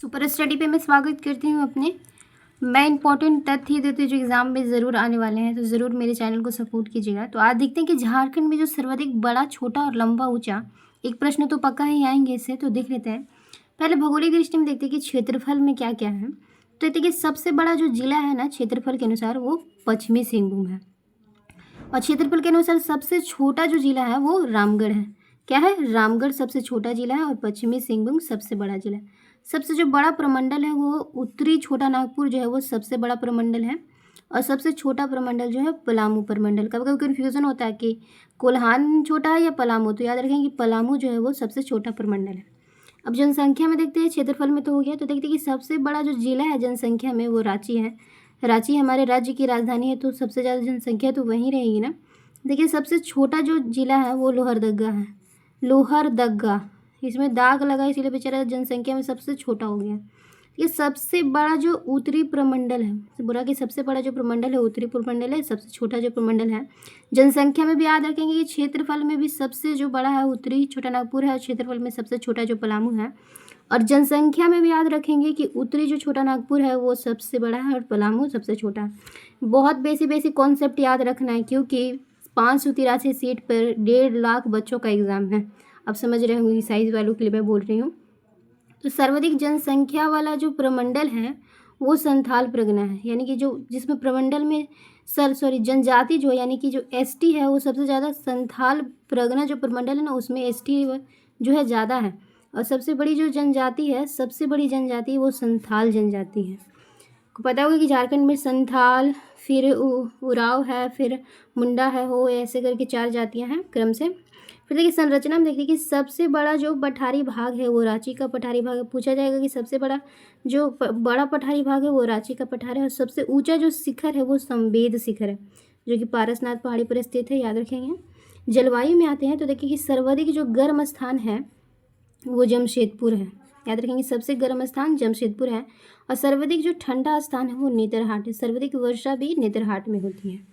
Super study पे मैं स्वागत करती हूँ अपने। मैं इंपॉर्टेंट तथ्य देती हूँ जो एग्ज़ाम में ज़रूर आने वाले हैं, तो ज़रूर मेरे चैनल को सपोर्ट कीजिएगा। तो आज देखते हैं कि झारखंड में जो सर्वाधिक बड़ा, छोटा और लंबा, ऊंचा, एक प्रश्न तो पक्का ही आएंगे इससे, तो देख लेते हैं। पहले भौगोलिक दृष्टि में देखते हैं कि क्षेत्रफल में क्या क्या है। तो देखिए सबसे बड़ा जो जिला है ना क्षेत्रफल के अनुसार वो पश्चिमी सिंहभूम है, और क्षेत्रफल के अनुसार सबसे छोटा जो जिला है वो रामगढ़ है। क्या है? रामगढ़ सबसे छोटा जिला है और पश्चिमी सिंहभूम सबसे बड़ा जिला है। सबसे जो बड़ा प्रमंडल है वो उत्तरी छोटा नागपुर जो है वो सबसे बड़ा प्रमंडल है, और सबसे छोटा प्रमंडल जो है पलामू प्रमंडल। कभी कभी कन्फ्यूज़न होता है कि कोल्हान छोटा है या पलामू, तो याद रखें कि पलामू जो है वो सबसे छोटा प्रमंडल है। अब जनसंख्या में देखते हैं, क्षेत्रफल में तो हो गया, तो देखते हैं कि सबसे बड़ा जो जिला है जनसंख्या में वो रांची है। रांची हमारे राज्य की राजधानी है, तो सबसे ज़्यादा जनसंख्या तो वहीं रहेगी ना। देखिए सबसे छोटा जो जिला है वो लोहरदगा है। लोहरदगा, इसमें दाग लगा इसीलिए बेचारा जनसंख्या में सबसे छोटा हो गया। ये सबसे बड़ा जो उत्तरी प्रमंडल है, बुरा कि सबसे बड़ा जो प्रमंडल है उत्तरी प्रमंडल है, सबसे छोटा जो प्रमंडल है जनसंख्या में भी याद रखेंगे कि क्षेत्रफल में भी सबसे जो बड़ा है उत्तरी छोटा नागपुर है, और क्षेत्रफल में सबसे छोटा जो पलामू है, और जनसंख्या में भी याद रखेंगे कि उत्तरी जो छोटा नागपुर है वो सबसे बड़ा है और पलामू सबसे छोटा है। बहुत बेसिक कॉन्सेप्ट याद रखना है, क्योंकि 583 सीट पर 1.5 लाख बच्चों का एग्ज़ाम है। अब समझ रहे होंगे साइज़ वालों के लिए मैं बोल रही हूँ। तो सर्वाधिक जनसंख्या वाला जो प्रमंडल है वो संथाल परगना है, यानी कि जो जिसमें प्रमंडल में जनजाति जो है यानी कि जो एसटी है वो सबसे ज़्यादा संथाल परगना जो प्रमंडल है ना उसमें एसटी जो है ज़्यादा है। और सबसे बड़ी जो जनजाति है, सबसे बड़ी जनजाति वो संथाल जनजाति है। को पता होगा कि झारखंड में संथाल, फिर उराव है, फिर मुंडा है, हो ऐसे करके 4 जातियाँ हैं क्रम से। फिर देखिए संरचना में देखिए कि सबसे बड़ा जो पठारी भाग है वो रांची का पठारी भाग है। पूछा जाएगा कि सबसे बड़ा जो बड़ा पठारी भाग है वो रांची का पठार है, और सबसे ऊंचा जो शिखर है वो संवेद शिखर है जो कि पारसनाथ पहाड़ी पर स्थित है, याद रखेंगे। जलवायु में आते हैं तो देखिए कि सर्वाधिक जो गर्म स्थान है वो जमशेदपुर है, याद रखेंगे सबसे गर्म स्थान जमशेदपुर है। और सर्वाधिक जो ठंडा स्थान है वो नेतरहाट है। सर्वाधिक वर्षा भी नेतरहाट में होती है।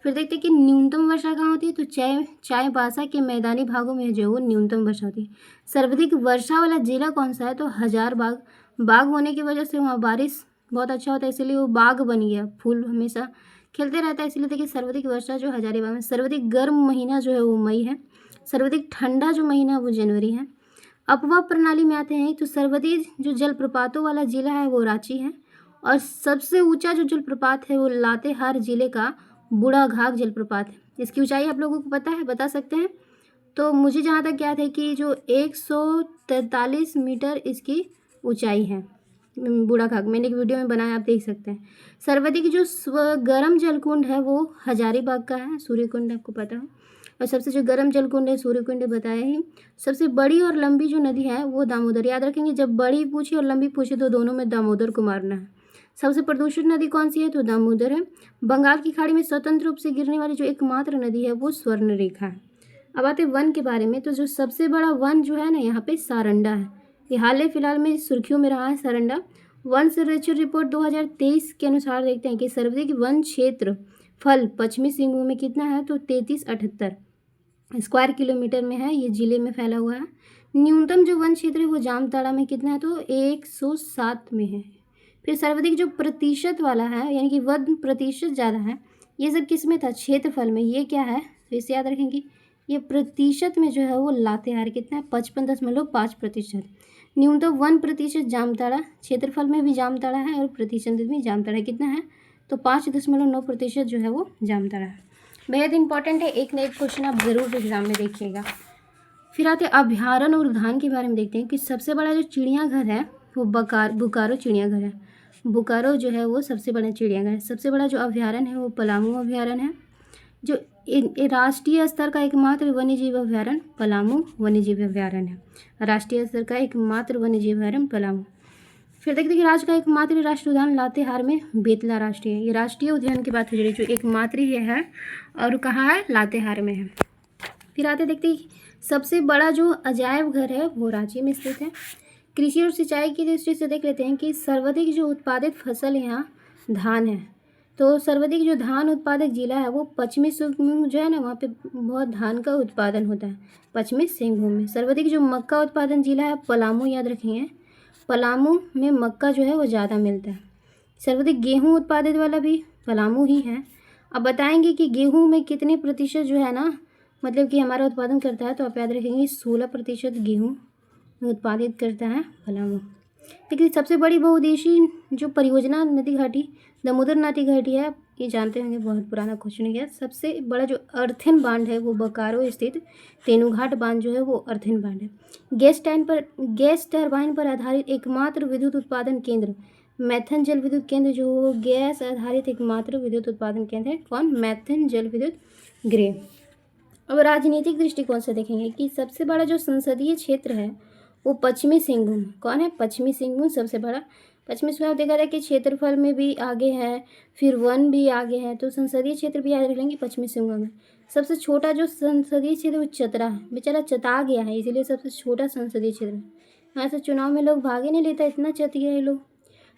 फिर देखते हैं कि न्यूनतम वर्षा कहाँ होती है, तो चाईबासा के मैदानी भागों में जो है वो न्यूनतम वर्षा होती है। सर्वाधिक वर्षा वाला जिला कौन सा है, तो हजारबाग। बाग होने की वजह से वहाँ बारिश बहुत अच्छा होता है, इसलिए वो बाग बन गया, फूल हमेशा खिलते रहता है, इसलिए देखिए सर्वाधिक वर्षा जो हजारीबाग में। सर्वाधिक गर्म महीना जो है वो मई है। सर्वाधिक ठंडा जो महीना है वो जनवरी है। अपवाह प्रणाली में आते हैं तो सर्वाधिक जो जलप्रपातों वाला जिला है वो रांची है, और सबसे ऊंचा जो जलप्रपात है वो लातेहार जिले का बूढ़ाघाघ जलप्रपात है। इसकी ऊंचाई आप लोगों को पता है, बता सकते हैं? तो मुझे जहाँ तक याद है कि जो 143 मीटर इसकी ऊंचाई है बूढ़ाघाघ। मैंने एक वीडियो में बनाया, आप देख सकते हैं। सर्वाधिक जो गर्म जलकुंड है वो हजारीबाग का है, सूर्यकुंड आपको पता है। और सबसे जो गर्म जलकुंड है सूर्यकुंड बताया ही। सबसे बड़ी और लंबी जो नदी है वो दामोदर, याद रखेंगे जब बड़ी पूछे और लंबी पूछे तो दोनों में दामोदर को मारना है। सबसे प्रदूषित नदी कौन सी है, तो दामोदर है। बंगाल की खाड़ी में स्वतंत्र रूप से गिरने वाली जो एकमात्र नदी है वो स्वर्ण रेखा है। अब आते वन के बारे में, तो जो सबसे बड़ा वन जो है ना यहाँ पे सारंडा है। ये हाल ही फिलहाल में सुर्खियों में रहा है सारंडा। वन सर्वेक्षण रिपोर्ट 2023 के अनुसार देखते हैं कि सर्वाधिक वन क्षेत्र फल पश्चिमी सिंहभूम में कितना है, तो 3378 स्क्वायर किलोमीटर में है, ये जिले में फैला हुआ है। न्यूनतम जो वन क्षेत्र है वो जामताड़ा में कितना है, तो 107 में है। फिर सर्वाधिक जो प्रतिशत वाला है यानी कि वन प्रतिशत ज़्यादा है, ये सब किस में था, क्षेत्रफल में। ये क्या है, तो इसे याद रखेंगे, ये प्रतिशत में जो है वो लातेहार कितना है, 55.5%। न्यूनतम 1% जामताड़ा, क्षेत्रफल में भी जामताड़ा है और प्रतिशत में जामताड़ा कितना है, तो 5.9% जो है वो जामताड़ा है। बेहद इंपॉर्टेंट है, एक ना एक क्वेश्चन आप ज़रूर एग्जाम में देखिएगा। फिर आते अभ्यारण्य और उद्यान के बारे में देखते हैं कि सबसे बड़ा जो चिड़ियाघर है वो बोकारो चिड़ियाघर है। बोकारो जो है वो सबसे बड़ा चिड़ियाघर है। सबसे बड़ा जो अभ्यारण्य है वो पलामू अभ्यारण्य है। जो राष्ट्रीय स्तर का एकमात्र वन्यजीव अभ्यारण्य पलामू वन्यजीव अभ्यारण्य है। राष्ट्रीय स्तर का एकमात्र वन्यजीव अभ्यारण्य पलामू। फिर देखते हैं कि राज्य का एकमात्र राष्ट्रीय उद्यान लातेहार में बेतला राष्ट्रीय, ये राष्ट्रीय उद्यान की बात हो रही है जो एकमात्र ही है, और कहाँ है, लातेहार में है। फिर आते देखते हैं सबसे बड़ा जो अजायब घर है वो रांची में स्थित है। कृषि और सिंचाई की दृष्टि से देख लेते हैं कि सर्वाधिक जो उत्पादित फसल यहाँ धान है। तो सर्वाधिक जो धान उत्पादक जिला है वो पश्चिमी सिंहभूम जो है ना, वहाँ पे बहुत धान का उत्पादन होता है पश्चिमी सिंहभूम में। सर्वाधिक जो मक्का उत्पादन जिला है पलामू, याद रखेंगे। पलामू में मक्का जो है वो ज़्यादा मिलता है। सर्वाधिक गेहूँ उत्पादित वाला भी पलामू ही है। अब बताएंगे कि गेहूँ में कितने प्रतिशत जो है ना मतलब कि हमारा उत्पादन करता है, तो आप याद रखेंगे 16% गेहूँ उत्पादित करता है पलामू। लेकिन सबसे बड़ी बहुउद्देशीय जो परियोजना नदी घाटी दामोदर नदी घाटी है, ये जानते होंगे, बहुत पुराना क्वेश्चन है। सबसे बड़ा जो अर्थन बांध है वो बोकारो स्थित तेनुघाट बांध जो है वो अर्थन बांध है। गैस टरबाइन पर आधारित एकमात्र विद्युत उत्पादन केंद्र मैथन जल विद्युत केंद्र, जो गैस आधारित एकमात्र विद्युत उत्पादन केंद्र है, कौन? मैथन जल विद्युत गृह। अब राजनीतिक दृष्टिकोण से देखेंगे कि सबसे बड़ा जो संसदीय क्षेत्र है वो पश्चिमी सिंहभूम। कौन है? पश्चिमी सिंहभूम सबसे बड़ा। पश्चिमी सिंहभूम देखा जाए कि क्षेत्रफल में भी आगे है, फिर वन भी आगे है, तो संसदीय क्षेत्र भी याद रख लेंगे पश्चिमी सिंहभूम में। सबसे छोटा जो संसदीय क्षेत्र वो चतरा है, बेचारा चता गया है, इसीलिए सबसे छोटा संसदीय क्षेत्र है। यहाँ से चुनाव में लोग भाग ही नहीं लेता, इतना चत गया है लोग।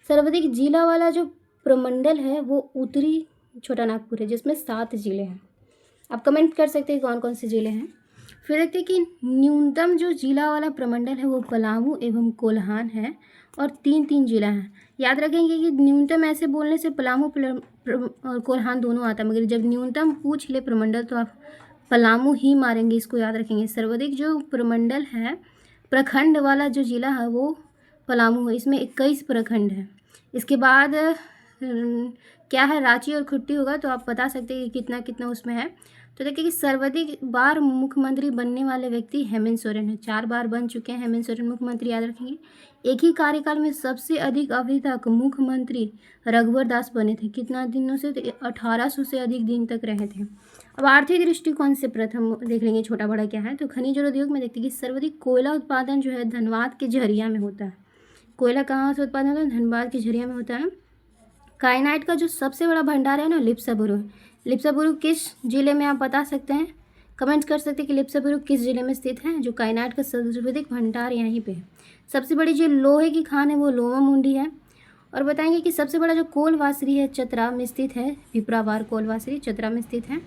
सर्वाधिक जिला वाला जो प्रमंडल है वो उत्तरी छोटा नागपुर है, जिसमें 7 जिले हैं। आप कमेंट कर सकते हैं कौन कौन से जिले हैं। फिर देखते हैं कि न्यूनतम जो जिला वाला प्रमंडल है वो पलामू एवं कोल्हान है, और 3 जिला हैं। याद रखेंगे कि न्यूनतम ऐसे बोलने से पलामू और कोल्हान दोनों आता है, मगर जब न्यूनतम पूछ ले प्रमंडल तो आप पलामू ही मारेंगे, इसको याद रखेंगे। सर्वाधिक जो प्रमंडल है प्रखंड वाला जो जिला है वो पलामू है, इसमें 21 प्रखंड है। इसके बाद क्या है, रांची और खुट्टी होगा, तो आप बता सकते हैं कि कितना कितना उसमें है। तो देखिए कि सर्वाधिक बार मुख्यमंत्री बनने वाले व्यक्ति हेमंत सोरेन है, 4 बार बन चुके हैं हेमंत सोरेन मुख्यमंत्री, याद रखेंगे। एक ही कार्यकाल में सबसे अधिक अवधि तक मुख्यमंत्री रघुवर दास बने थे, कितना दिनों से? तो 1800 से अधिक दिन तक रहे थे। अब आर्थिक दृष्टिकोण से प्रथम देख लेंगे छोटा बड़ा क्या है, तो खनिज और उद्योग में देखते हैं कि सर्वाधिक कोयला उत्पादन जो है धनबाद के झरिया में होता है। कोयला कहाँ से उत्पादन होता है? धनबाद के झरिया में होता है। काइनाइट का जो सबसे बड़ा भंडार है ना, लिप्साबुरु है। लिप्साबुरु किस जिले में, आप बता सकते हैं, कमेंट कर सकते हैं कि लिप्साबुरु किस जिले में स्थित है। जो काइनाइट का सर्वाधिक भंडार यहीं पे है। सबसे बड़ी जो लोहे की खान है वो लोमा मुंडी है। और बताएंगे कि सबसे बड़ा जो कोलवासरी है चतरा में स्थित है, पिपरावार कोलवासरी चतरा में स्थित है।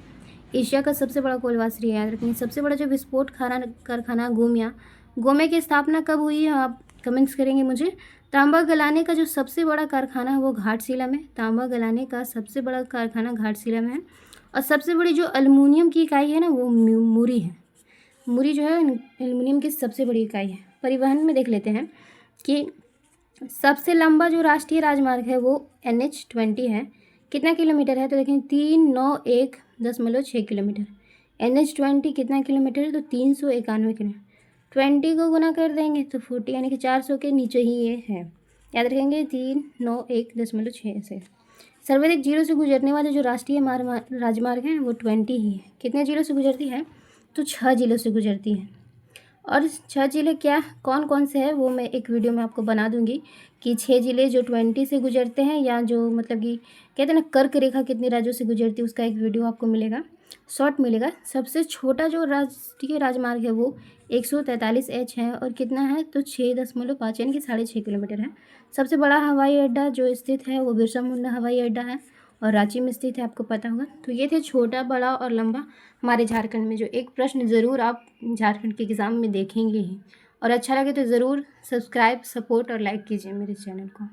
एशिया का सबसे बड़ा कोलवासरी है, याद रखेंगे। सबसे बड़ा जो विस्फोट कारखाना गोमे की स्थापना कब हुई है, आप कमेंट्स करेंगे मुझे। तांबा गलाने का जो सबसे बड़ा कारखाना है वो घाटशिला में, तांबा गलाने का सबसे बड़ा कारखाना घाटशिला में है। और सबसे बड़ी जो एल्युमिनियम की इकाई है ना वो मुरी है। मुरी जो है एल्युमिनियम की सबसे बड़ी इकाई है। परिवहन में देख लेते हैं कि सबसे लंबा जो राष्ट्रीय राजमार्ग है वो NH20 है। कितना किलोमीटर है? तो देखें 391.6 किलोमीटर। NH20 कितना किलोमीटर है? तो 391 किलोमीटर। 20 को गुना कर देंगे तो 40, यानी कि 400 के नीचे ही ये है, याद रखेंगे 391.6 से। सर्वाधिक जिलों से गुजरने वाले जो राष्ट्रीय राजमार्ग हैं वो 20 ही है। कितने जिलों से गुजरती है? तो 6 जिलों से गुजरती है। और 6 जिले क्या कौन कौन से हैं वो मैं एक वीडियो में आपको बना दूंगी कि 6 जिले जो 20 से गुजरते हैं, या जो मतलब कि कहते हैं ना कर्क रेखा कितने राज्यों से गुजरती है, उसका एक वीडियो आपको मिलेगा, शॉर्ट मिलेगा। सबसे छोटा जो राष्ट्रीय राजमार्ग है वो 143H है, और कितना है? तो 6.5 यानी कि 6.5 किलोमीटर है। सबसे बड़ा हवाई अड्डा जो स्थित है वो बिरसा मुंडा हवाई अड्डा है, और रांची में स्थित है, आपको पता होगा। तो ये थे छोटा बड़ा और लंबा हमारे झारखंड में। जो एक प्रश्न ज़रूर आप झारखंड के एग्ज़ाम में देखेंगे ही, और अच्छा लगे तो ज़रूर सब्सक्राइब, सपोर्ट और लाइक कीजिए मेरे चैनल को।